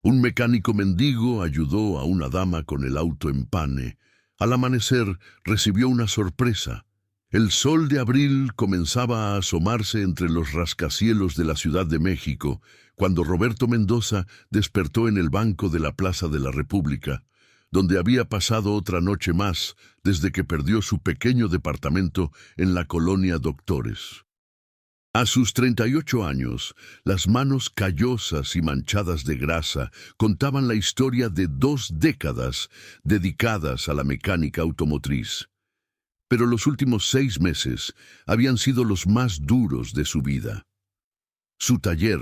Un mecánico mendigo ayudó a una dama con el auto en pane. Al amanecer recibió una sorpresa. El sol de abril comenzaba a asomarse entre los rascacielos de la Ciudad de México, cuando Roberto Mendoza despertó en el banco de la Plaza de la República, donde había pasado otra noche más desde que perdió su pequeño departamento en la colonia Doctores. A sus 38 años, las manos callosas y manchadas de grasa contaban la historia de 2 décadas dedicadas a la mecánica automotriz. Pero los últimos 6 meses habían sido los más duros de su vida. Su taller,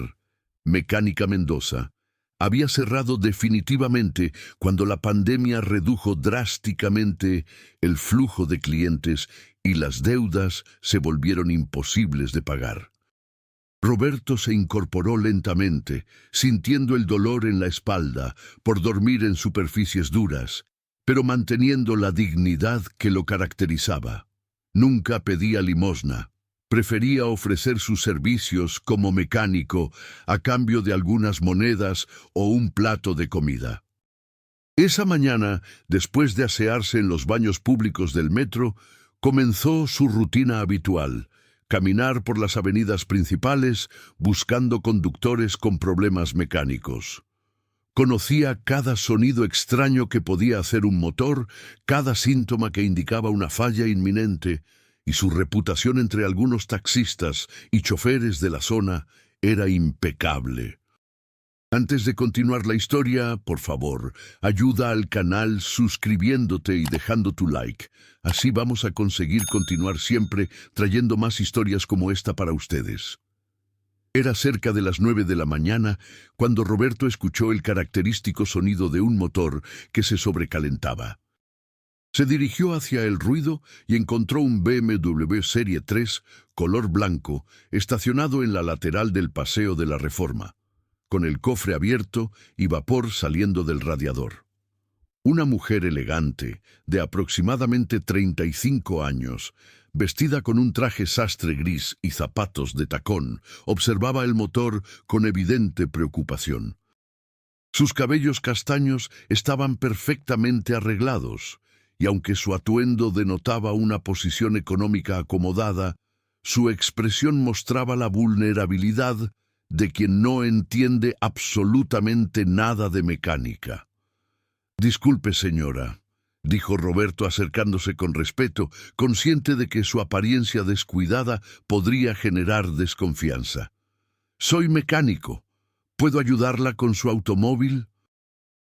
Mecánica Mendoza, había cerrado definitivamente cuando la pandemia redujo drásticamente el flujo de clientes y las deudas se volvieron imposibles de pagar. Roberto se incorporó lentamente, sintiendo el dolor en la espalda por dormir en superficies duras, pero manteniendo la dignidad que lo caracterizaba. Nunca pedía limosna. Prefería ofrecer sus servicios como mecánico a cambio de algunas monedas o un plato de comida. Esa mañana, después de asearse en los baños públicos del metro, comenzó su rutina habitual: caminar por las avenidas principales buscando conductores con problemas mecánicos. Conocía cada sonido extraño que podía hacer un motor, cada síntoma que indicaba una falla inminente, y su reputación entre algunos taxistas y choferes de la zona era impecable. Antes de continuar la historia, por favor, ayuda al canal suscribiéndote y dejando tu like. Así vamos a conseguir continuar siempre trayendo más historias como esta para ustedes. Era cerca de las 9 de la mañana cuando Roberto escuchó el característico sonido de un motor que se sobrecalentaba. Se dirigió hacia el ruido y encontró un BMW Serie 3, color blanco, estacionado en la lateral del Paseo de la Reforma, con el cofre abierto y vapor saliendo del radiador. Una mujer elegante, de aproximadamente 35 años, vestida con un traje sastre gris y zapatos de tacón, observaba el motor con evidente preocupación. Sus cabellos castaños estaban perfectamente arreglados, y aunque su atuendo denotaba una posición económica acomodada, su expresión mostraba la vulnerabilidad de quien no entiende absolutamente nada de mecánica. «Disculpe, señora», dijo Roberto acercándose con respeto, consciente de que su apariencia descuidada podría generar desconfianza. «Soy mecánico. ¿Puedo ayudarla con su automóvil?»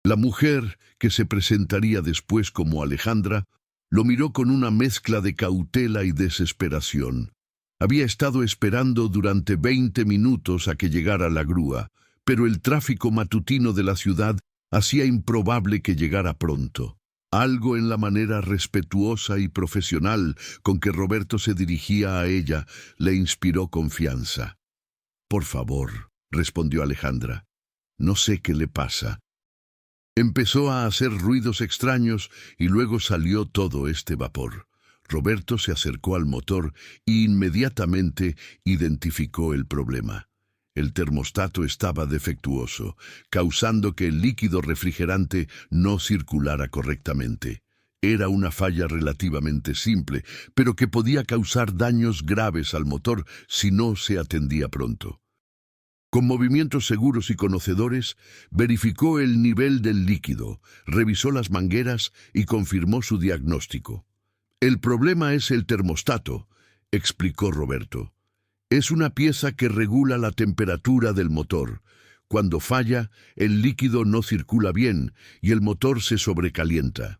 La mujer, que se presentaría después como Alejandra, lo miró con una mezcla de cautela y desesperación. Había estado esperando durante 20 minutos a que llegara la grúa, pero el tráfico matutino de la ciudad hacía improbable que llegara pronto. Algo en la manera respetuosa y profesional con que Roberto se dirigía a ella le inspiró confianza. «Por favor», respondió Alejandra, «no sé qué le pasa». Empezó a hacer ruidos extraños y luego salió todo este vapor. Roberto se acercó al motor e inmediatamente identificó el problema. El termostato estaba defectuoso, causando que el líquido refrigerante no circulara correctamente. Era una falla relativamente simple, pero que podía causar daños graves al motor si no se atendía pronto. Con movimientos seguros y conocedores, verificó el nivel del líquido, revisó las mangueras y confirmó su diagnóstico. «El problema es el termostato», explicó Roberto. «Es una pieza que regula la temperatura del motor. Cuando falla, el líquido no circula bien y el motor se sobrecalienta.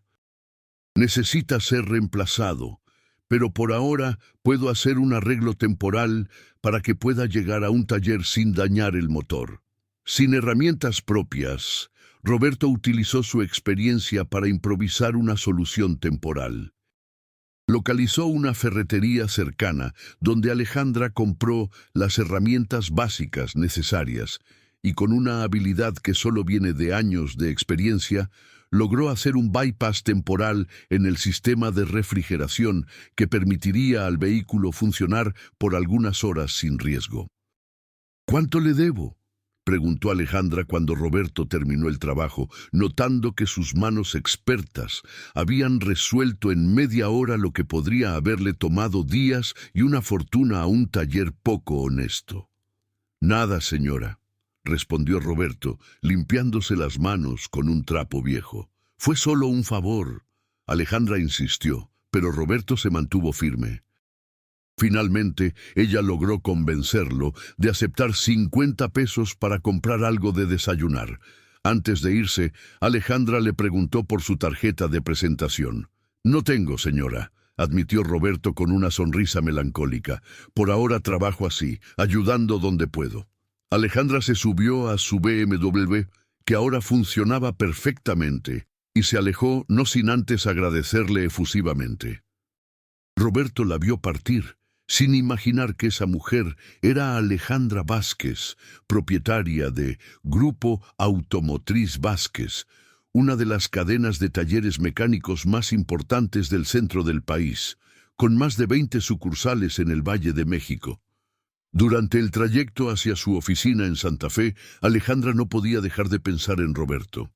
Necesita ser reemplazado, pero por ahora puedo hacer un arreglo temporal para que pueda llegar a un taller sin dañar el motor». Sin herramientas propias, Roberto utilizó su experiencia para improvisar una solución temporal. Localizó una ferretería cercana donde Alejandra compró las herramientas básicas necesarias y con una habilidad que solo viene de años de experiencia, logró hacer un bypass temporal en el sistema de refrigeración que permitiría al vehículo funcionar por algunas horas sin riesgo. «¿Cuánto le debo?», preguntó Alejandra cuando Roberto terminó el trabajo, notando que sus manos expertas habían resuelto en media hora lo que podría haberle tomado días y una fortuna a un taller poco honesto. Nada, señora, respondió Roberto, limpiándose las manos con un trapo viejo. Fue solo un favor. Alejandra insistió, pero Roberto se mantuvo firme. Finalmente, ella logró convencerlo de aceptar 50 pesos para comprar algo de desayunar. Antes de irse, Alejandra le preguntó por su tarjeta de presentación. «No tengo, señora», admitió Roberto con una sonrisa melancólica. «Por ahora trabajo así, ayudando donde puedo». Alejandra se subió a su BMW, que ahora funcionaba perfectamente, y se alejó no sin antes agradecerle efusivamente. Roberto la vio partir, sin imaginar que esa mujer era Alejandra Vázquez, propietaria de Grupo Automotriz Vázquez, una de las cadenas de talleres mecánicos más importantes del centro del país, con más de 20 sucursales en el Valle de México. Durante el trayecto hacia su oficina en Santa Fe, Alejandra no podía dejar de pensar en Roberto.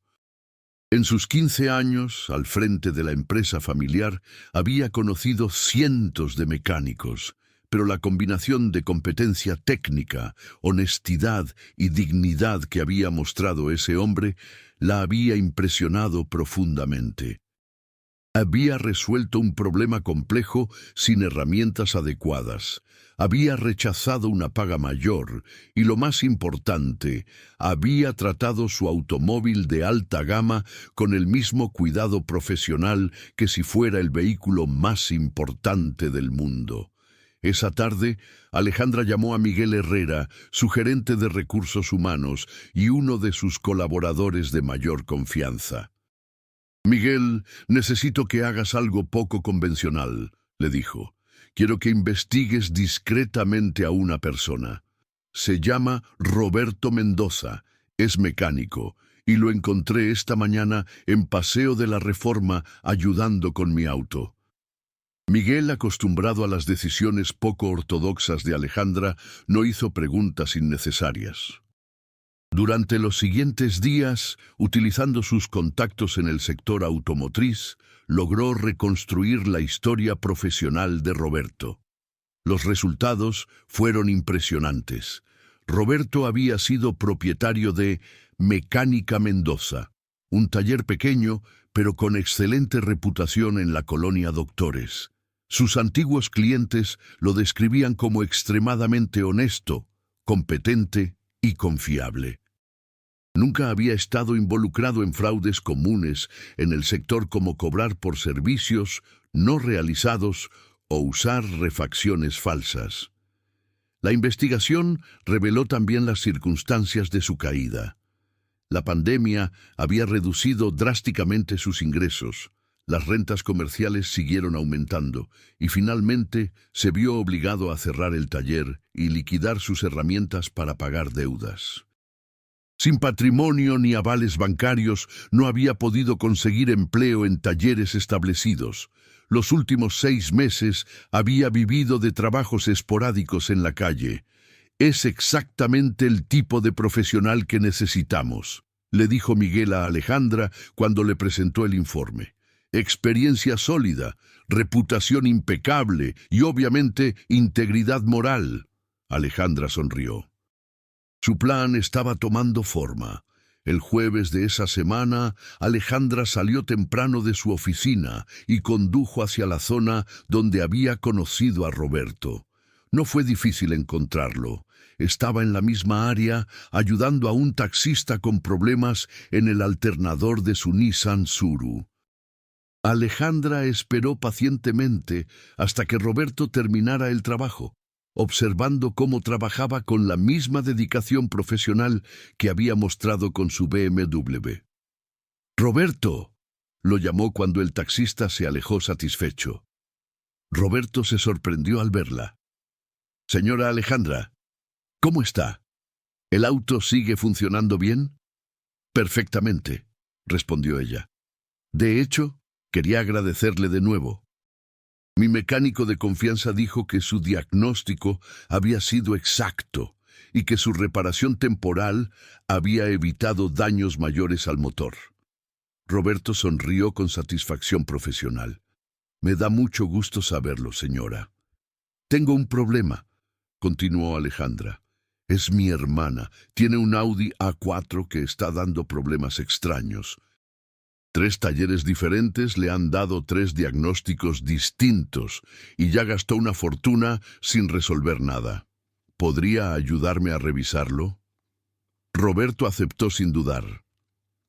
En sus 15 años, al frente de la empresa familiar, había conocido cientos de mecánicos, pero la combinación de competencia técnica, honestidad y dignidad que había mostrado ese hombre la había impresionado profundamente. Había resuelto un problema complejo sin herramientas adecuadas. Había rechazado una paga mayor y, lo más importante, había tratado su automóvil de alta gama con el mismo cuidado profesional que si fuera el vehículo más importante del mundo. Esa tarde, Alejandra llamó a Miguel Herrera, su gerente de recursos humanos y uno de sus colaboradores de mayor confianza. «Miguel, necesito que hagas algo poco convencional», le dijo. «Quiero que investigues discretamente a una persona. Se llama Roberto Mendoza, es mecánico, y lo encontré esta mañana en Paseo de la Reforma ayudando con mi auto». Miguel, acostumbrado a las decisiones poco ortodoxas de Alejandra, no hizo preguntas innecesarias. Durante los siguientes días, utilizando sus contactos en el sector automotriz, logró reconstruir la historia profesional de Roberto. Los resultados fueron impresionantes. Roberto había sido propietario de Mecánica Mendoza, un taller pequeño, pero con excelente reputación en la colonia Doctores. Sus antiguos clientes lo describían como extremadamente honesto, competente y confiable. Nunca había estado involucrado en fraudes comunes en el sector como cobrar por servicios no realizados o usar refacciones falsas. La investigación reveló también las circunstancias de su caída. La pandemia había reducido drásticamente sus ingresos, las rentas comerciales siguieron aumentando y finalmente se vio obligado a cerrar el taller y liquidar sus herramientas para pagar deudas. Sin patrimonio ni avales bancarios, no había podido conseguir empleo en talleres establecidos. Los últimos 6 meses había vivido de trabajos esporádicos en la calle. «Es exactamente el tipo de profesional que necesitamos», le dijo Miguel a Alejandra cuando le presentó el informe. «Experiencia sólida, reputación impecable y obviamente integridad moral». Alejandra sonrió. Su plan estaba tomando forma. El jueves de esa semana, Alejandra salió temprano de su oficina y condujo hacia la zona donde había conocido a Roberto. No fue difícil encontrarlo. Estaba en la misma área, ayudando a un taxista con problemas en el alternador de su Nissan Tsuru. Alejandra esperó pacientemente hasta que Roberto terminara el trabajo, observando cómo trabajaba con la misma dedicación profesional que había mostrado con su BMW. «Roberto», lo llamó cuando el taxista se alejó satisfecho. Roberto se sorprendió al verla. «Señora Alejandra, ¿cómo está? ¿El auto sigue funcionando bien?» «Perfectamente», respondió ella. «De hecho, quería agradecerle de nuevo. Mi mecánico de confianza dijo que su diagnóstico había sido exacto y que su reparación temporal había evitado daños mayores al motor. Roberto sonrió con satisfacción profesional. Me da mucho gusto saberlo, señora. Tengo un problema, continuó Alejandra. Es mi hermana. Tiene un Audi A4 que está dando problemas extraños. 3 talleres diferentes le han dado 3 diagnósticos distintos y ya gastó una fortuna sin resolver nada. ¿Podría ayudarme a revisarlo? Roberto aceptó sin dudar.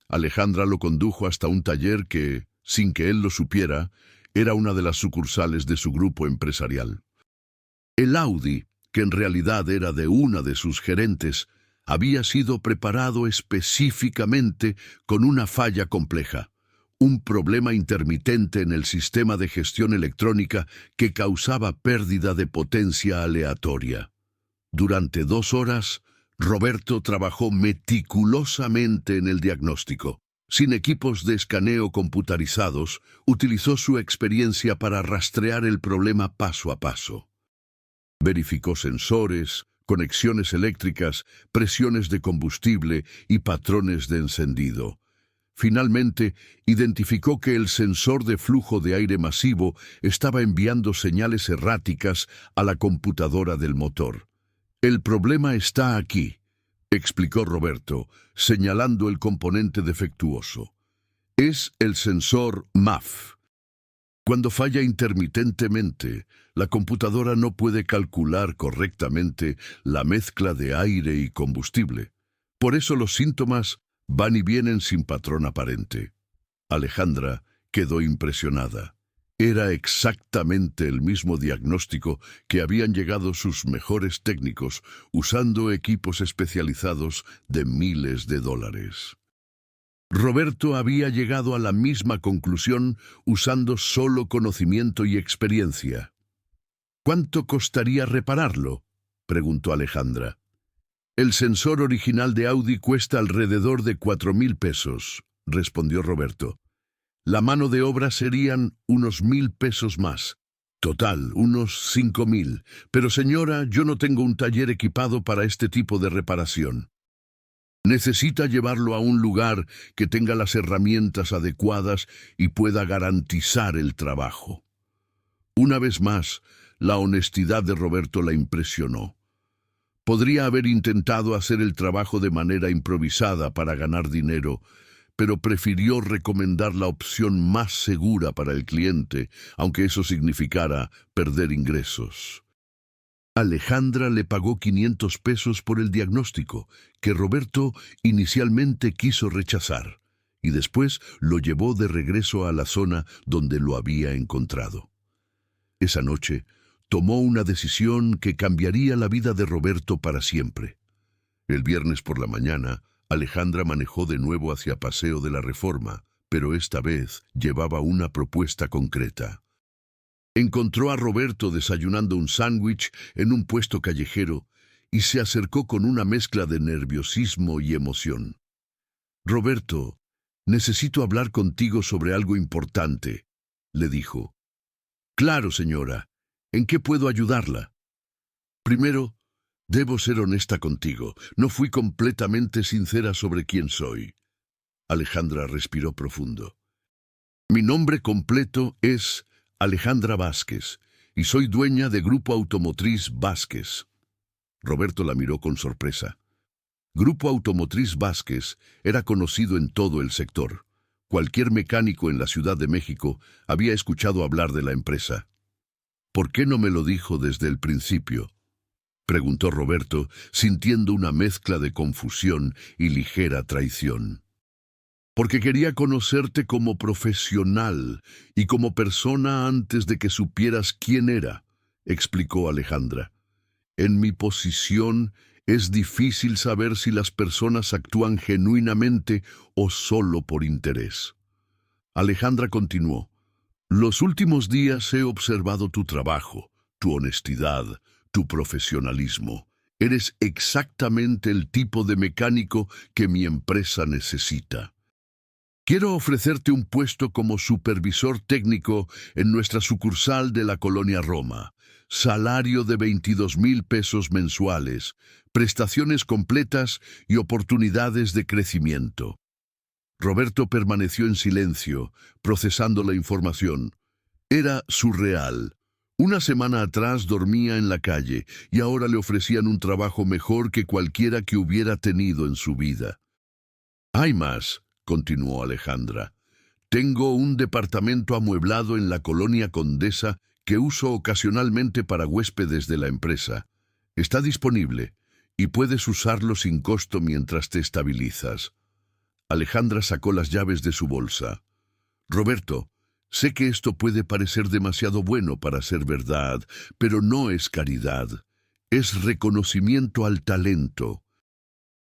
Alejandra lo condujo hasta un taller que, sin que él lo supiera, era una de las sucursales de su grupo empresarial. El Audi, que en realidad era de una de sus gerentes, había sido preparado específicamente con una falla compleja, un problema intermitente en el sistema de gestión electrónica que causaba pérdida de potencia aleatoria. Durante 2 horas, Roberto trabajó meticulosamente en el diagnóstico. Sin equipos de escaneo computarizados, utilizó su experiencia para rastrear el problema paso a paso. Verificó sensores, conexiones eléctricas, presiones de combustible y patrones de encendido. Finalmente, identificó que el sensor de flujo de aire masivo estaba enviando señales erráticas a la computadora del motor. El problema está aquí, explicó Roberto, señalando el componente defectuoso. Es el sensor MAF. Cuando falla intermitentemente, la computadora no puede calcular correctamente la mezcla de aire y combustible. Por eso los síntomas van y vienen sin patrón aparente. Alejandra quedó impresionada. Era exactamente el mismo diagnóstico que habían llegado sus mejores técnicos usando equipos especializados de miles de dólares. Roberto había llegado a la misma conclusión usando solo conocimiento y experiencia. ¿Cuánto costaría repararlo?, preguntó Alejandra. El sensor original de Audi cuesta alrededor de 4.000 pesos, respondió Roberto. La mano de obra serían unos 1.000 pesos más. Total, unos 5.000. Pero señora, yo no tengo un taller equipado para este tipo de reparación. Necesita llevarlo a un lugar que tenga las herramientas adecuadas y pueda garantizar el trabajo. Una vez más, la honestidad de Roberto la impresionó. Podría haber intentado hacer el trabajo de manera improvisada para ganar dinero, pero prefirió recomendar la opción más segura para el cliente, aunque eso significara perder ingresos. Alejandra le pagó 500 pesos por el diagnóstico, que Roberto inicialmente quiso rechazar, y después lo llevó de regreso a la zona donde lo había encontrado. Esa noche, tomó una decisión que cambiaría la vida de Roberto para siempre. El viernes por la mañana, Alejandra manejó de nuevo hacia Paseo de la Reforma, pero esta vez llevaba una propuesta concreta. Encontró a Roberto desayunando un sándwich en un puesto callejero y se acercó con una mezcla de nerviosismo y emoción. «Roberto, necesito hablar contigo sobre algo importante», le dijo. «Claro, señora. ¿En qué puedo ayudarla?» «Primero, debo ser honesta contigo. No fui completamente sincera sobre quién soy». Alejandra respiró profundo. «Mi nombre completo es Alejandra Vázquez, y soy dueña de Grupo Automotriz Vázquez». Roberto la miró con sorpresa. Grupo Automotriz Vázquez era conocido en todo el sector. Cualquier mecánico en la Ciudad de México había escuchado hablar de la empresa. «¿Por qué no me lo dijo desde el principio?», preguntó Roberto, sintiendo una mezcla de confusión y ligera traición. «Porque quería conocerte como profesional y como persona antes de que supieras quién era», explicó Alejandra. «En mi posición es difícil saber si las personas actúan genuinamente o solo por interés». Alejandra continuó. «Los últimos días he observado tu trabajo, tu honestidad, tu profesionalismo. Eres exactamente el tipo de mecánico que mi empresa necesita. Quiero ofrecerte un puesto como supervisor técnico en nuestra sucursal de la Colonia Roma. Salario de 22.000 pesos mensuales, prestaciones completas y oportunidades de crecimiento. Roberto permaneció en silencio, procesando la información. Era surreal. Una semana atrás dormía en la calle y ahora le ofrecían un trabajo mejor que cualquiera que hubiera tenido en su vida. «Hay más», continuó Alejandra. «Tengo un departamento amueblado en la colonia Condesa que uso ocasionalmente para huéspedes de la empresa. Está disponible y puedes usarlo sin costo mientras te estabilizas». Alejandra sacó las llaves de su bolsa. «Roberto, sé que esto puede parecer demasiado bueno para ser verdad, pero no es caridad. Es reconocimiento al talento.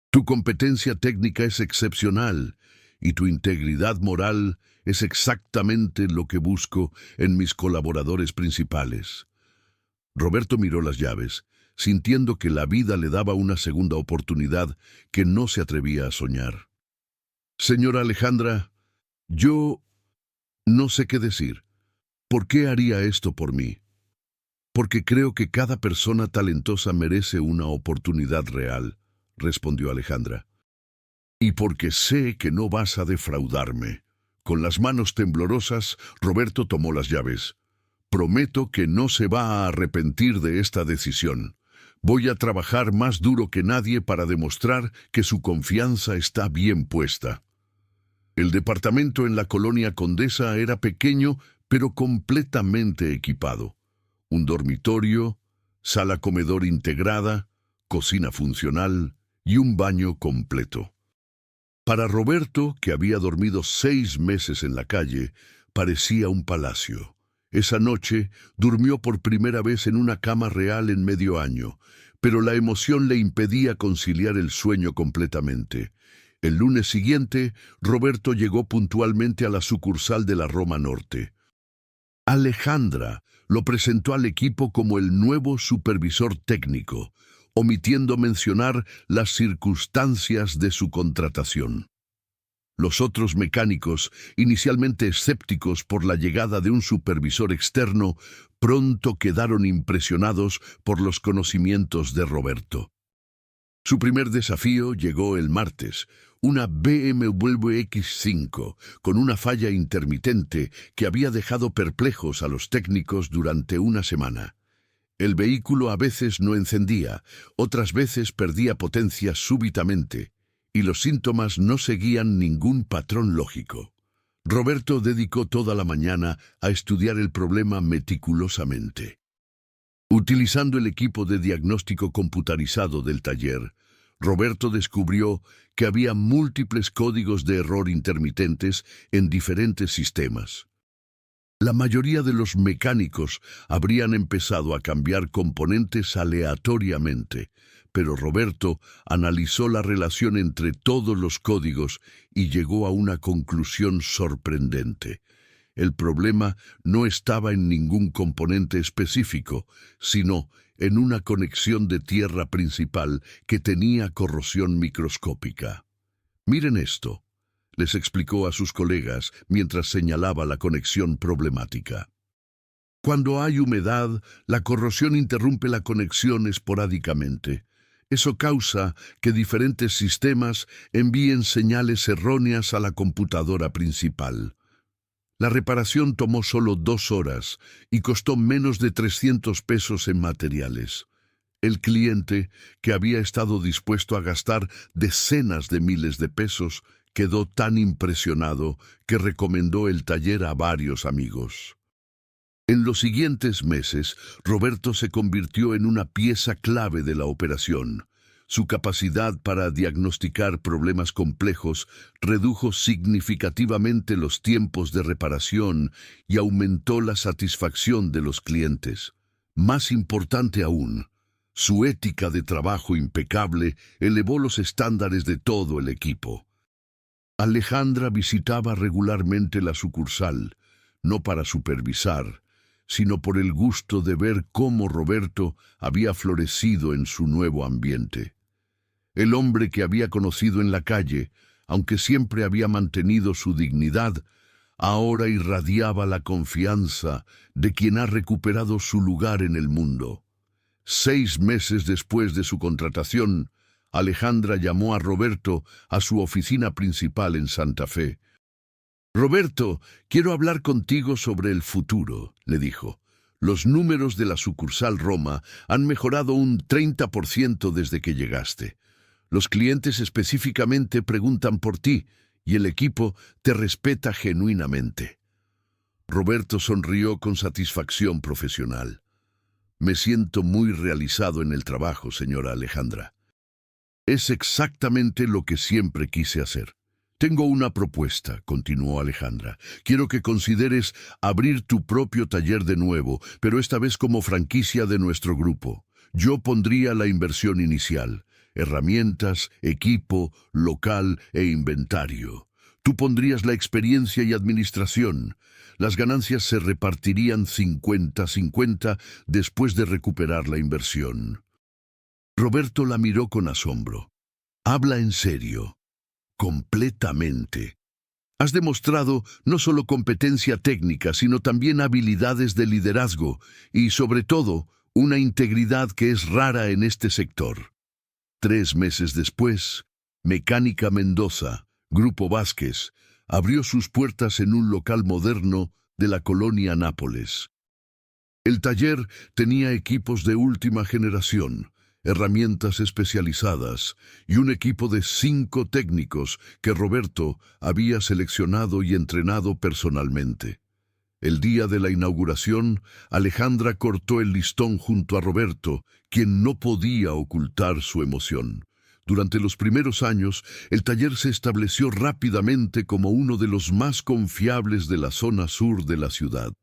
Tu competencia técnica es excepcional y tu integridad moral es exactamente lo que busco en mis colaboradores principales». Roberto miró las llaves, sintiendo que la vida le daba una segunda oportunidad que no se atrevía a soñar. «Señora Alejandra, yo no sé qué decir. ¿Por qué haría esto por mí? Porque creo que cada persona talentosa merece una oportunidad real», respondió Alejandra. «Y porque sé que no vas a defraudarme». Con las manos temblorosas, Roberto tomó las llaves. «Prometo que no se va a arrepentir de esta decisión. Voy a trabajar más duro que nadie para demostrar que su confianza está bien puesta». El departamento en la colonia Condesa era pequeño, pero completamente equipado. Un dormitorio, sala-comedor integrada, cocina funcional y un baño completo. Para Roberto, que había dormido 6 meses en la calle, parecía un palacio. Esa noche durmió por primera vez en una cama real en medio año, pero la emoción le impedía conciliar el sueño completamente. El lunes siguiente, Roberto llegó puntualmente a la sucursal de la Roma Norte. Alejandra lo presentó al equipo como el nuevo supervisor técnico, omitiendo mencionar las circunstancias de su contratación. Los otros mecánicos, inicialmente escépticos por la llegada de un supervisor externo, pronto quedaron impresionados por los conocimientos de Roberto. Su primer desafío llegó el martes, una BMW X5 con una falla intermitente que había dejado perplejos a los técnicos durante una semana. El vehículo a veces no encendía, otras veces perdía potencia súbitamente, y los síntomas no seguían ningún patrón lógico. Roberto dedicó toda la mañana a estudiar el problema meticulosamente. Utilizando el equipo de diagnóstico computarizado del taller, Roberto descubrió que había múltiples códigos de error intermitentes en diferentes sistemas. La mayoría de los mecánicos habrían empezado a cambiar componentes aleatoriamente, pero Roberto analizó la relación entre todos los códigos y llegó a una conclusión sorprendente. El problema no estaba en ningún componente específico, sino en una conexión de tierra principal que tenía corrosión microscópica. «Miren esto», les explicó a sus colegas mientras señalaba la conexión problemática. Cuando hay humedad, la corrosión interrumpe la conexión esporádicamente. Eso causa que diferentes sistemas envíen señales erróneas a la computadora principal. La reparación tomó solo 2 horas y costó menos de 300 pesos en materiales. El cliente, que había estado dispuesto a gastar decenas de miles de pesos, quedó tan impresionado que recomendó el taller a varios amigos. En los siguientes meses, Roberto se convirtió en una pieza clave de la operación. Su capacidad para diagnosticar problemas complejos redujo significativamente los tiempos de reparación y aumentó la satisfacción de los clientes. Más importante aún, su ética de trabajo impecable elevó los estándares de todo el equipo. Alejandra visitaba regularmente la sucursal, no para supervisar, sino por el gusto de ver cómo Roberto había florecido en su nuevo ambiente. El hombre que había conocido en la calle, aunque siempre había mantenido su dignidad, ahora irradiaba la confianza de quien ha recuperado su lugar en el mundo. 6 meses después de su contratación, Alejandra llamó a Roberto a su oficina principal en Santa Fe. «Roberto, quiero hablar contigo sobre el futuro», le dijo. «Los números de la sucursal Roma han mejorado un 30% desde que llegaste. Los clientes específicamente preguntan por ti y el equipo te respeta genuinamente». Roberto sonrió con satisfacción profesional. «Me siento muy realizado en el trabajo, señora Alejandra. Es exactamente lo que siempre quise hacer». «Tengo una propuesta», continuó Alejandra. «Quiero que consideres abrir tu propio taller de nuevo, pero esta vez como franquicia de nuestro grupo. Yo pondría la inversión inicial, herramientas, equipo, local e inventario. Tú pondrías la experiencia y administración. Las ganancias se repartirían 50-50 después de recuperar la inversión». Roberto la miró con asombro. «¿Habla en serio?» «Completamente. Has demostrado no solo competencia técnica, sino también habilidades de liderazgo y, sobre todo, una integridad que es rara en este sector». 3 meses después, Mecánica Mendoza, Grupo Vázquez, abrió sus puertas en un local moderno de la colonia Nápoles. El taller tenía equipos de última generación, herramientas especializadas y un equipo de 5 técnicos que Roberto había seleccionado y entrenado personalmente. El día de la inauguración, Alejandra cortó el listón junto a Roberto, quien no podía ocultar su emoción. Durante los primeros años, el taller se estableció rápidamente como uno de los más confiables de la zona sur de la ciudad.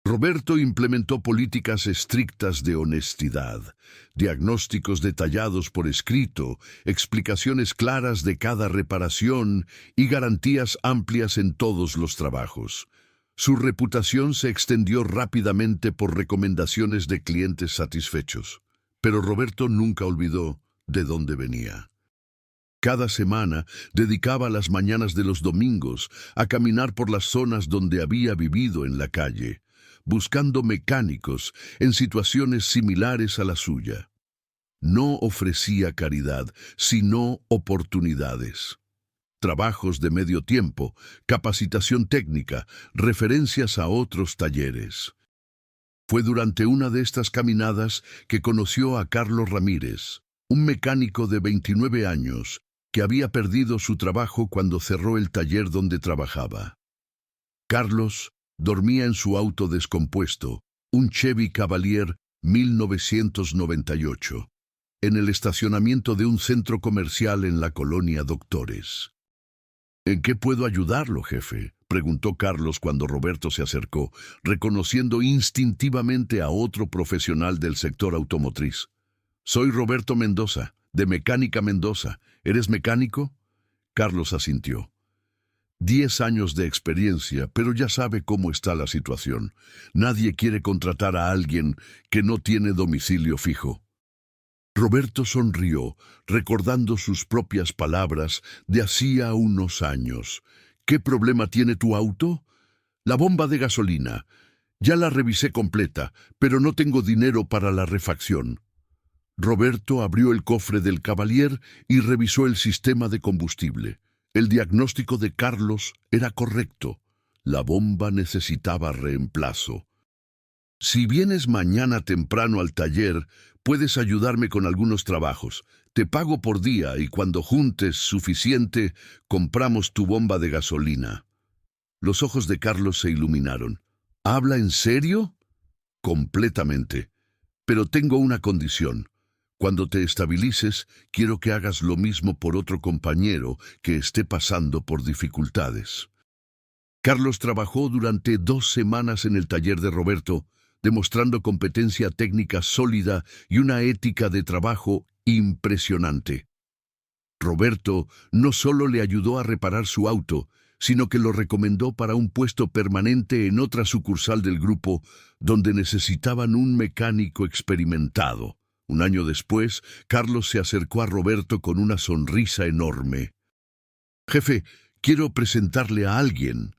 Roberto implementó políticas estrictas de honestidad, diagnósticos detallados por escrito, explicaciones claras de cada reparación y garantías amplias en todos los trabajos. Su reputación se extendió rápidamente por recomendaciones de clientes satisfechos, pero Roberto nunca olvidó de dónde venía. Cada semana dedicaba las mañanas de los domingos a caminar por las zonas donde había vivido en la calle, buscando mecánicos en situaciones similares a la suya. No ofrecía caridad, sino oportunidades. Trabajos de medio tiempo, capacitación técnica, referencias a otros talleres. Fue durante una de estas caminadas que conoció a Carlos Ramírez, un mecánico de 29 años que había perdido su trabajo cuando cerró el taller donde trabajaba. Carlos dormía en su auto descompuesto, un Chevy Cavalier 1998, en el estacionamiento de un centro comercial en la colonia Doctores. «¿En qué puedo ayudarlo, jefe?», preguntó Carlos cuando Roberto se acercó, reconociendo instintivamente a otro profesional del sector automotriz. «Soy Roberto Mendoza, de Mecánica Mendoza. ¿Eres mecánico?». Carlos asintió. 10 años de experiencia, pero ya sabe cómo está la situación. Nadie quiere contratar a alguien que no tiene domicilio fijo. Roberto sonrió, recordando sus propias palabras de hacía unos años. «¿Qué problema tiene tu auto?». «La bomba de gasolina. Ya la revisé completa, pero no tengo dinero para la refacción». Roberto abrió el cofre del Cavalier y revisó el sistema de combustible. El diagnóstico de Carlos era correcto. La bomba necesitaba reemplazo. «Si vienes mañana temprano al taller, puedes ayudarme con algunos trabajos. Te pago por día y cuando juntes suficiente, compramos tu bomba de gasolina». Los ojos de Carlos se iluminaron. «¿Habla en serio?». «Completamente. Pero tengo una condición. Cuando te estabilices, quiero que hagas lo mismo por otro compañero que esté pasando por dificultades». Carlos trabajó durante 2 semanas en el taller de Roberto, demostrando competencia técnica sólida y una ética de trabajo impresionante. Roberto no solo le ayudó a reparar su auto, sino que lo recomendó para un puesto permanente en otra sucursal del grupo, donde necesitaban un mecánico experimentado. Un año después, Carlos se acercó a Roberto con una sonrisa enorme. «Jefe, quiero presentarle a alguien».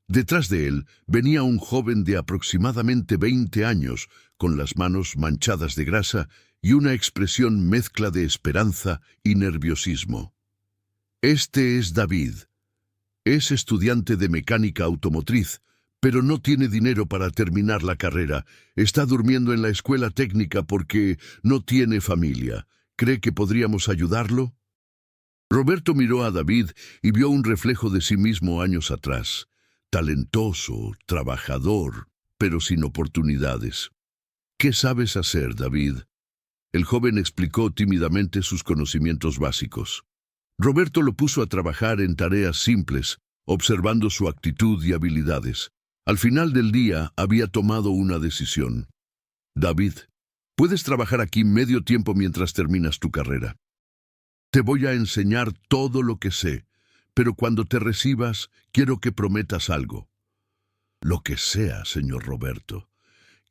Detrás de él venía un joven de aproximadamente 20 años, con las manos manchadas de grasa y una expresión mezcla de esperanza y nerviosismo. Este es David. Es estudiante de mecánica automotriz, pero no tiene dinero para terminar la carrera. Está durmiendo en la escuela técnica porque no tiene familia. ¿Cree que podríamos ayudarlo? Roberto miró a David y vio un reflejo de sí mismo años atrás. Talentoso, trabajador, pero sin oportunidades. ¿Qué sabes hacer, David? El joven explicó tímidamente sus conocimientos básicos. Roberto lo puso a trabajar en tareas simples, observando su actitud y habilidades. Al final del día había tomado una decisión. David, puedes trabajar aquí medio tiempo mientras terminas tu carrera. Te voy a enseñar todo lo que sé, pero cuando te recibas, quiero que prometas algo. Lo que sea, señor Roberto.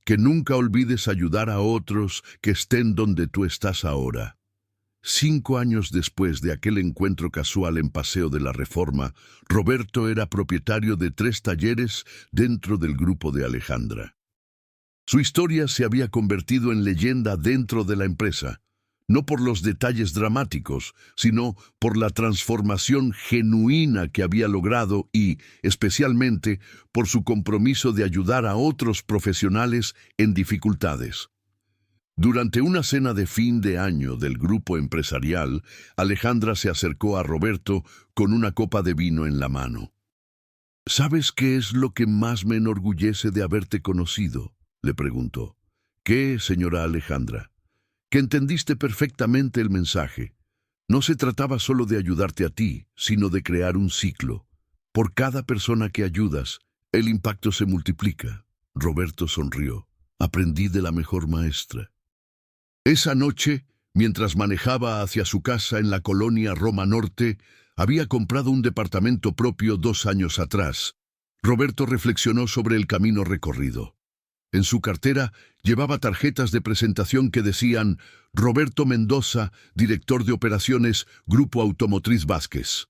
Que nunca olvides ayudar a otros que estén donde tú estás ahora. 5 años después de aquel encuentro casual en Paseo de la Reforma, Roberto era propietario de 3 talleres dentro del grupo de Alejandra. Su historia se había convertido en leyenda dentro de la empresa, no por los detalles dramáticos, sino por la transformación genuina que había logrado y, especialmente, por su compromiso de ayudar a otros profesionales en dificultades. Durante una cena de fin de año del grupo empresarial, Alejandra se acercó a Roberto con una copa de vino en la mano. ¿Sabes qué es lo que más me enorgullece de haberte conocido?, le preguntó. ¿Qué, señora Alejandra? Que entendiste perfectamente el mensaje. No se trataba solo de ayudarte a ti, sino de crear un ciclo. Por cada persona que ayudas, el impacto se multiplica. Roberto sonrió. Aprendí de la mejor maestra. Esa noche, mientras manejaba hacia su casa en la colonia Roma Norte, había comprado un departamento propio 2 años atrás. Roberto reflexionó sobre el camino recorrido. En su cartera llevaba tarjetas de presentación que decían Roberto Mendoza, director de operaciones, Grupo Automotriz Vázquez.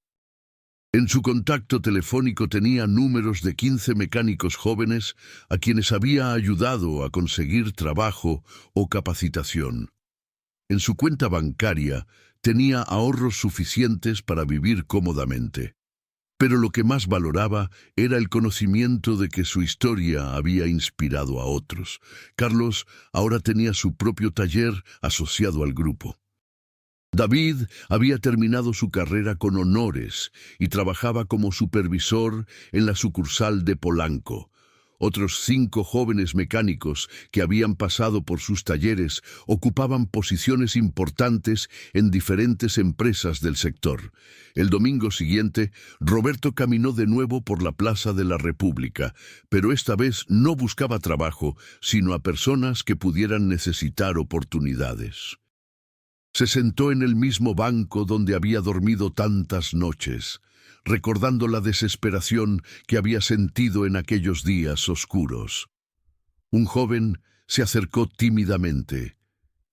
En su contacto telefónico tenía números de 15 mecánicos jóvenes a quienes había ayudado a conseguir trabajo o capacitación. En su cuenta bancaria tenía ahorros suficientes para vivir cómodamente. Pero lo que más valoraba era el conocimiento de que su historia había inspirado a otros. Carlos ahora tenía su propio taller asociado al grupo. David había terminado su carrera con honores y trabajaba como supervisor en la sucursal de Polanco. Otros 5 jóvenes mecánicos que habían pasado por sus talleres ocupaban posiciones importantes en diferentes empresas del sector. El domingo siguiente, Roberto caminó de nuevo por la Plaza de la República, pero esta vez no buscaba trabajo, sino a personas que pudieran necesitar oportunidades. Se sentó en el mismo banco donde había dormido tantas noches, recordando la desesperación que había sentido en aquellos días oscuros. Un joven se acercó tímidamente.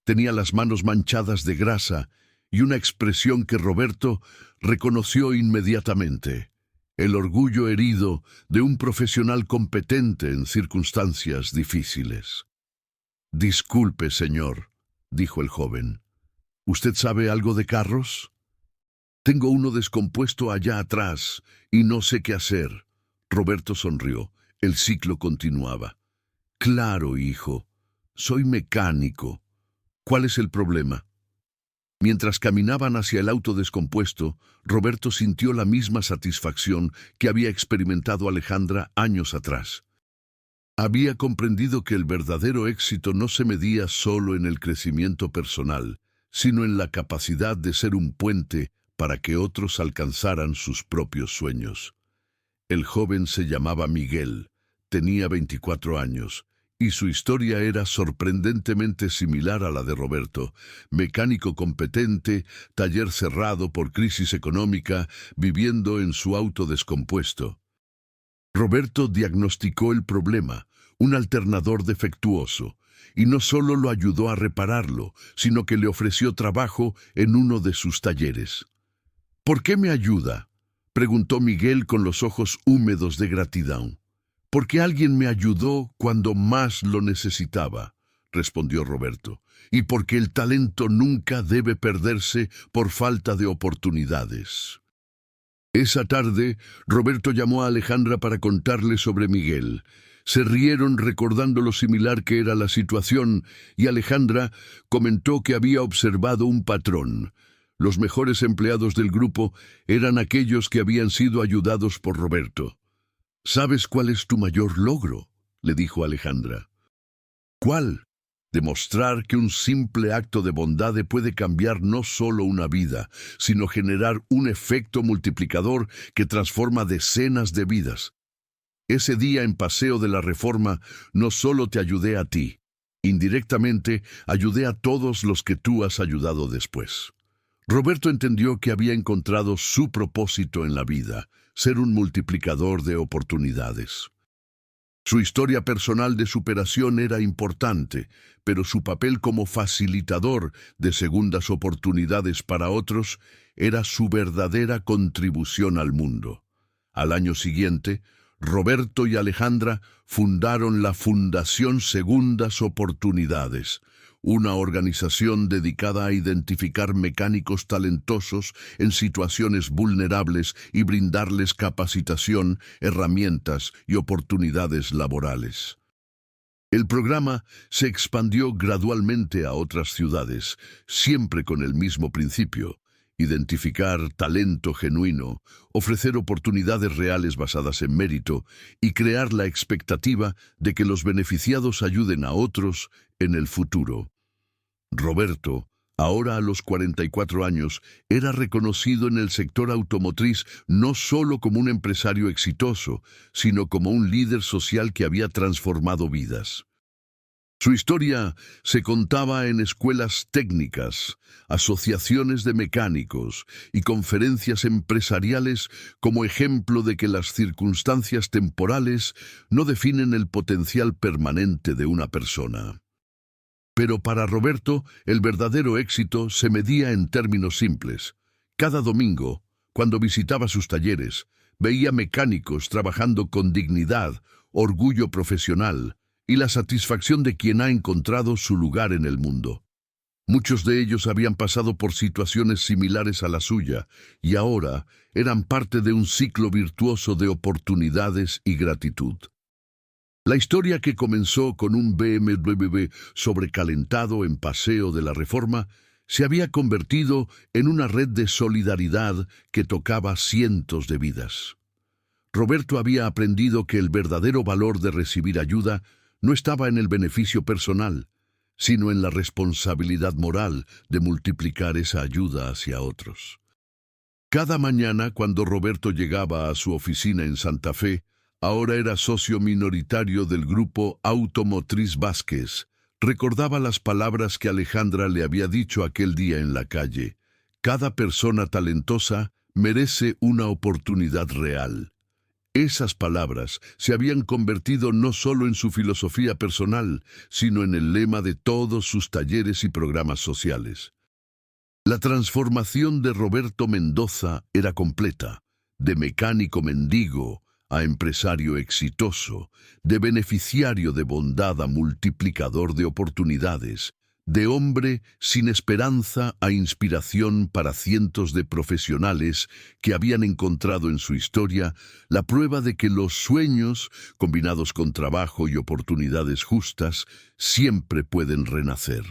Tenía las manos manchadas de grasa y una expresión que Roberto reconoció inmediatamente. El orgullo herido de un profesional competente en circunstancias difíciles. «Disculpe, señor», dijo el joven. «¿Usted sabe algo de carros?» «Tengo uno descompuesto allá atrás y no sé qué hacer». Roberto sonrió. El ciclo continuaba. «Claro, hijo. Soy mecánico. ¿Cuál es el problema?» Mientras caminaban hacia el auto descompuesto, Roberto sintió la misma satisfacción que había experimentado Alejandra años atrás. Había comprendido que el verdadero éxito no se medía solo en el crecimiento personal, sino en la capacidad de ser un puente para que otros alcanzaran sus propios sueños. El joven se llamaba Miguel, tenía 24 años, y su historia era sorprendentemente similar a la de Roberto. Mecánico competente, taller cerrado por crisis económica, viviendo en su auto descompuesto. Roberto diagnosticó el problema, un alternador defectuoso, y no solo lo ayudó a repararlo, sino que le ofreció trabajo en uno de sus talleres. «¿Por qué me ayuda?», Preguntó Miguel con los ojos húmedos de gratitud. Porque alguien me ayudó cuando más lo necesitaba, respondió Roberto, y porque el talento nunca debe perderse por falta de oportunidades. Esa tarde, Roberto llamó a Alejandra para contarle sobre Miguel. Se rieron recordando lo similar que era la situación, y Alejandra comentó que había observado un patrón. Los mejores empleados del grupo eran aquellos que habían sido ayudados por Roberto. ¿Sabes cuál es tu mayor logro?, le dijo Alejandra. ¿Cuál? Demostrar que un simple acto de bondad puede cambiar no solo una vida, sino generar un efecto multiplicador que transforma decenas de vidas. Ese día en Paseo de la Reforma no solo te ayudé a ti, indirectamente ayudé a todos los que tú has ayudado después. Roberto entendió que había encontrado su propósito en la vida, ser un multiplicador de oportunidades. Su historia personal de superación era importante, pero su papel como facilitador de segundas oportunidades para otros era su verdadera contribución al mundo. Al año siguiente, Roberto y Alejandra fundaron la Fundación Segundas Oportunidades, una organización dedicada a identificar mecánicos talentosos en situaciones vulnerables y brindarles capacitación, herramientas y oportunidades laborales. El programa se expandió gradualmente a otras ciudades, siempre con el mismo principio: identificar talento genuino, ofrecer oportunidades reales basadas en mérito y crear la expectativa de que los beneficiados ayuden a otros en el futuro. Roberto, ahora a los 44 años, era reconocido en el sector automotriz no solo como un empresario exitoso, sino como un líder social que había transformado vidas. Su historia se contaba en escuelas técnicas, asociaciones de mecánicos y conferencias empresariales como ejemplo de que las circunstancias temporales no definen el potencial permanente de una persona. Pero para Roberto, el verdadero éxito se medía en términos simples. Cada domingo, cuando visitaba sus talleres, veía mecánicos trabajando con dignidad, orgullo profesional y la satisfacción de quien ha encontrado su lugar en el mundo. Muchos de ellos habían pasado por situaciones similares a la suya y ahora eran parte de un ciclo virtuoso de oportunidades y gratitud. La historia, que comenzó con un BMW sobrecalentado en Paseo de la Reforma, se había convertido en una red de solidaridad que tocaba cientos de vidas. Roberto había aprendido que el verdadero valor de recibir ayuda no estaba en el beneficio personal, sino en la responsabilidad moral de multiplicar esa ayuda hacia otros. Cada mañana, cuando Roberto llegaba a su oficina en Santa Fe, ahora era socio minoritario del grupo Automotriz Vázquez, recordaba las palabras que Alejandra le había dicho aquel día en la calle: cada persona talentosa merece una oportunidad real. Esas palabras se habían convertido no solo en su filosofía personal, sino en el lema de todos sus talleres y programas sociales. La transformación de Roberto Mendoza era completa: de mecánico mendigo a empresario exitoso, de beneficiario de bondad a multiplicador de oportunidades, de hombre sin esperanza a inspiración para cientos de profesionales que habían encontrado en su historia la prueba de que los sueños, combinados con trabajo y oportunidades justas, siempre pueden renacer.